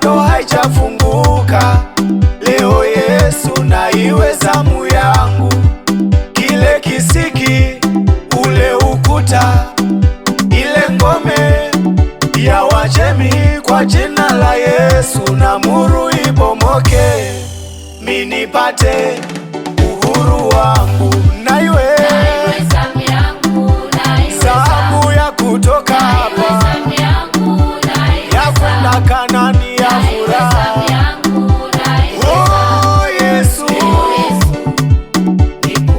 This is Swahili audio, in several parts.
bado haijafunguka. Leo Yesu, na iwe zamu yangu. Kile kisiki, ule ukuta, ile ngome ya Wajemi, kwa jina la Yesu namuru ibomoke, mimi nipate uhuru wangu. Na iwe zamu ya kutoka hapa, ya kwenda Kanani ya furaha. Oh Yesu,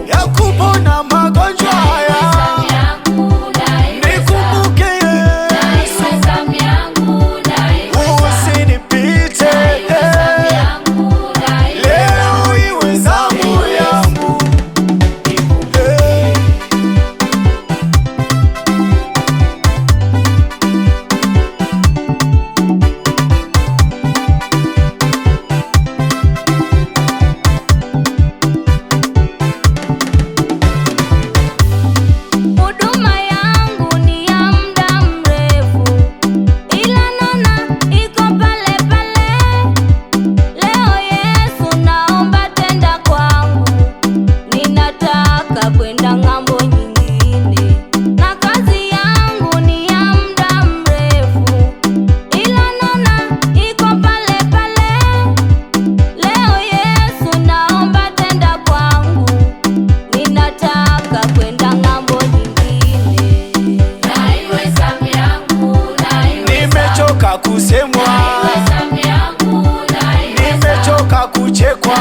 ya kupona magonjwa haya, nikumbuke Yesu, usinipite. Leo iwe zamu yangu. Huduma yangu ni ya muda mrefu, ila naona iko pale pale. Leo Yesu, naomba tenda kwangu, ninataka kwenda ng'ambo nyingine. Na kazi yangu ni ya muda mrefu, ila naona iko pale pale. Leo Yesu, naomba tenda kwangu, ninataka kwenda ng'ambo nyingine. Nimechoka kusemwa, nimechoka kuchekwa.